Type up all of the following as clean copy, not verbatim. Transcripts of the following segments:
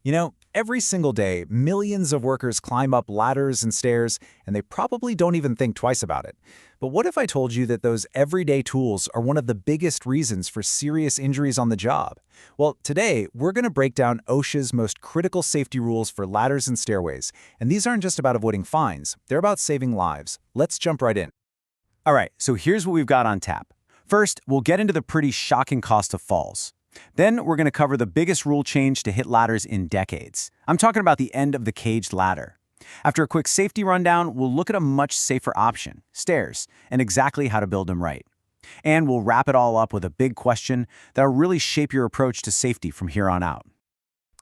You know, every single day, millions of workers climb up ladders and stairs, and they probably don't even think twice about it. But what if I told you that those everyday tools are one of the biggest reasons for serious injuries on the job? Well, today, we're going to break down OSHA's most critical safety rules for ladders and stairways. And these aren't just about avoiding fines, they're about saving lives. Let's jump right in. All right, so here's what we've got on tap. First, we'll get into the pretty shocking cost of falls. Then we're going to cover the biggest rule change to hit ladders in decades. I'm talking about the end of the caged ladder. After a quick safety rundown, we'll look at a much safer option, stairs, and exactly how to build them right. And we'll wrap it all up with a big question that'll really shape your approach to safety from here on out.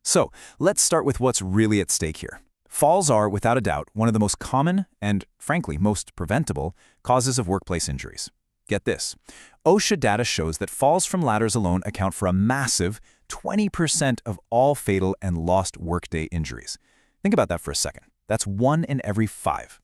So, let's start with what's really at stake here. Falls are, without a doubt, one of the most common and, frankly, most preventable causes of workplace injuries. Get this. OSHA data shows that falls from ladders alone account for a massive 20% of all fatal and lost workday injuries. Think about that for a second. That's 1 in every 5.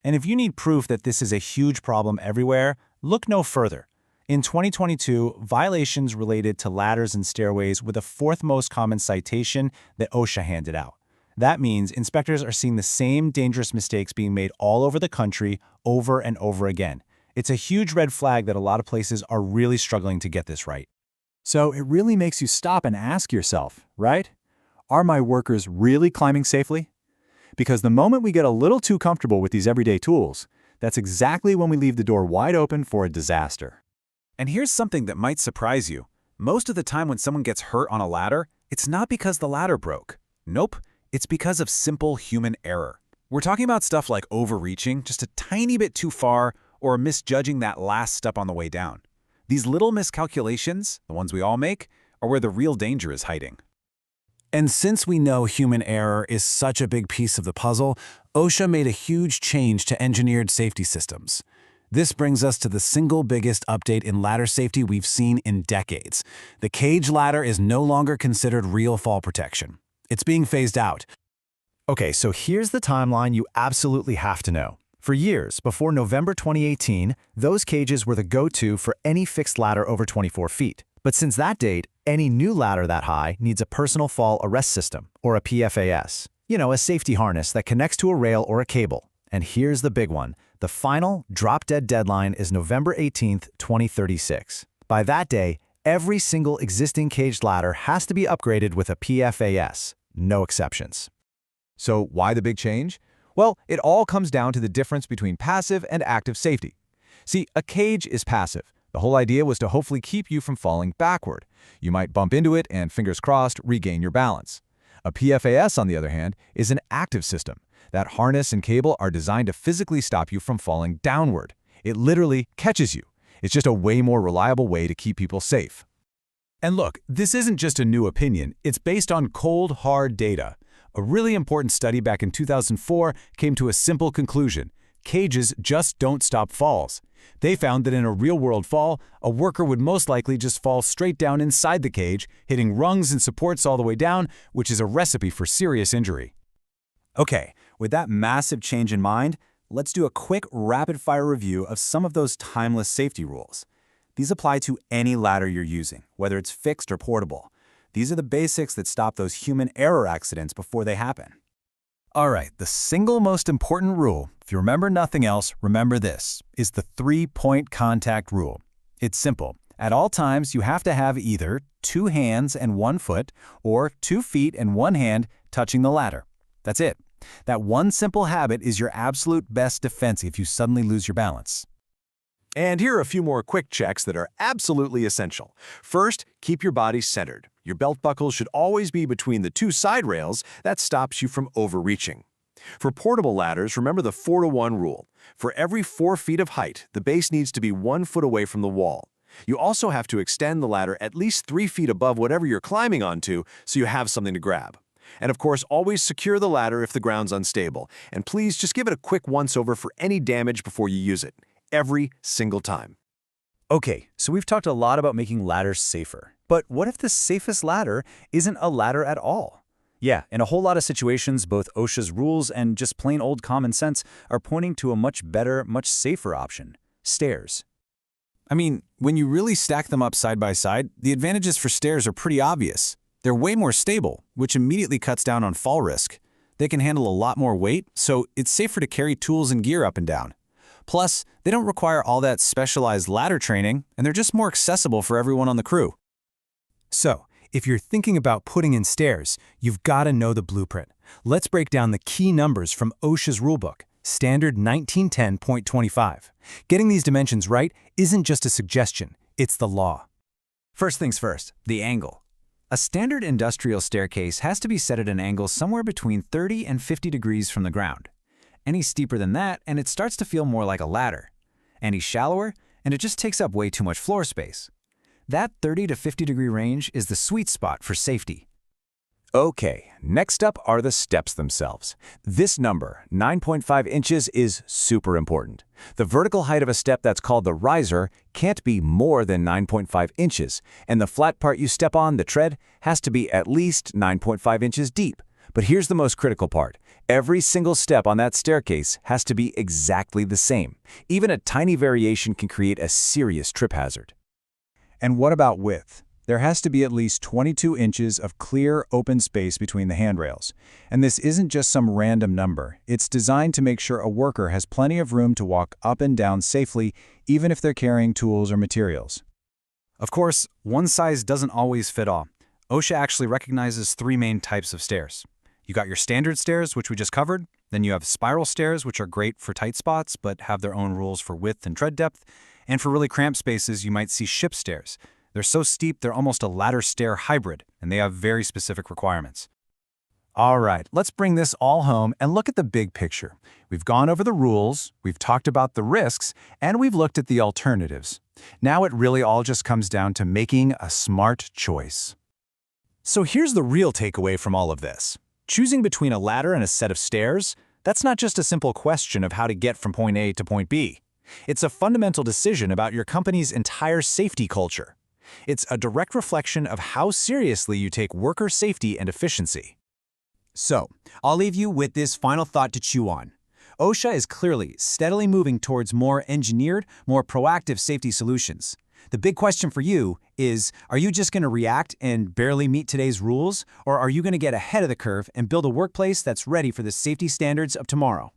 And if you need proof that this is a huge problem everywhere, look no further. In 2022, violations related to ladders and stairways were the 4th most common citation that OSHA handed out. That means inspectors are seeing the same dangerous mistakes being made all over the country over and over again. It's a huge red flag that a lot of places are really struggling to get this right. So it really makes you stop and ask yourself, right? Are my workers really climbing safely? Because the moment we get a little too comfortable with these everyday tools, that's exactly when we leave the door wide open for a disaster. And here's something that might surprise you. Most of the time when someone gets hurt on a ladder, it's not because the ladder broke. Nope, it's because of simple human error. We're talking about stuff like overreaching just a tiny bit too far or misjudging that last step on the way down. These little miscalculations, the ones we all make, are where the real danger is hiding. And since we know human error is such a big piece of the puzzle, OSHA made a huge change to engineered safety systems. This brings us to the single biggest update in ladder safety we've seen in decades. The cage ladder is no longer considered real fall protection. It's being phased out. Okay, so here's the timeline you absolutely have to know. For years, before November 2018, those cages were the go-to for any fixed ladder over 24 feet. But since that date, any new ladder that high needs a personal fall arrest system, or a PFAS. You know, a safety harness that connects to a rail or a cable. And here's the big one. The final drop-dead deadline is November 18th, 2036. By that day, every single existing caged ladder has to be upgraded with a PFAS. No exceptions. So why the big change? Well, it all comes down to the difference between passive and active safety. See, a cage is passive. The whole idea was to hopefully keep you from falling backward. You might bump into it and, fingers crossed, regain your balance. A PFAS, on the other hand, is an active system. That harness and cable are designed to physically stop you from falling downward. It literally catches you. It's just a way more reliable way to keep people safe. And look, this isn't just a new opinion. It's based on cold, hard data. A really important study back in 2004 came to a simple conclusion. Cages just don't stop falls. They found that in a real-world fall, a worker would most likely just fall straight down inside the cage, hitting rungs and supports all the way down, which is a recipe for serious injury. Okay, with that massive change in mind, let's do a quick rapid-fire review of some of those timeless safety rules. These apply to any ladder you're using, whether it's fixed or portable. These are the basics that stop those human error accidents before they happen. All right, the single most important rule, if you remember nothing else, remember this, is the 3-point contact rule. It's simple. At all times, you have to have either 2 hands and 1 foot or 2 feet and 1 hand touching the ladder. That's it. That one simple habit is your absolute best defense if you suddenly lose your balance. And here are a few more quick checks that are absolutely essential. First, keep your body centered. Your belt buckle should always be between the 2 side rails. That stops you from overreaching. For portable ladders, remember the 4-to-1 rule. For every 4 feet of height, the base needs to be 1 foot away from the wall. You also have to extend the ladder at least 3 feet above whatever you're climbing onto so you have something to grab. And of course, always secure the ladder if the ground's unstable. And please just give it a quick once-over for any damage before you use it. Every single time. Okay, so we've talked a lot about making ladders safer. But what if the safest ladder isn't a ladder at all? Yeah, in a whole lot of situations, both OSHA's rules and just plain old common sense are pointing to a much better, much safer option: stairs. I mean, when you really stack them up side by side, the advantages for stairs are pretty obvious. They're way more stable, which immediately cuts down on fall risk. They can handle a lot more weight, so it's safer to carry tools and gear up and down. Plus, they don't require all that specialized ladder training, and they're just more accessible for everyone on the crew. So, if you're thinking about putting in stairs, you've got to know the blueprint. Let's break down the key numbers from OSHA's rulebook, Standard 1910.25. Getting these dimensions right isn't just a suggestion, it's the law. First things first, the angle. A standard industrial staircase has to be set at an angle somewhere between 30 and 50 degrees from the ground. Any steeper than that, and it starts to feel more like a ladder. Any shallower, and it just takes up way too much floor space. That 30 to 50 degree range is the sweet spot for safety. Okay, next up are the steps themselves. This number, 9.5 inches, is super important. The vertical height of a step that's called the riser can't be more than 9.5 inches, and the flat part you step on, the tread, has to be at least 9.5 inches deep. But here's the most critical part. Every single step on that staircase has to be exactly the same. Even a tiny variation can create a serious trip hazard. And what about width? There has to be at least 22 inches of clear, open space between the handrails. And this isn't just some random number. It's designed to make sure a worker has plenty of room to walk up and down safely, even if they're carrying tools or materials. Of course, one size doesn't always fit all. OSHA actually recognizes three main types of stairs. You got your standard stairs, which we just covered. Then you have spiral stairs, which are great for tight spots, but have their own rules for width and tread depth. And for really cramped spaces, you might see ship stairs. They're so steep, they're almost a ladder-stair hybrid, and they have very specific requirements. All right, let's bring this all home and look at the big picture. We've gone over the rules, we've talked about the risks, and we've looked at the alternatives. Now it really all just comes down to making a smart choice. So here's the real takeaway from all of this. Choosing between a ladder and a set of stairs, that's not just a simple question of how to get from point A to point B. It's a fundamental decision about your company's entire safety culture. It's a direct reflection of how seriously you take worker safety and efficiency. So, I'll leave you with this final thought to chew on. OSHA is clearly steadily moving towards more engineered, more proactive safety solutions. The big question for you is, are you just going to react and barely meet today's rules, or are you going to get ahead of the curve and build a workplace that's ready for the safety standards of tomorrow?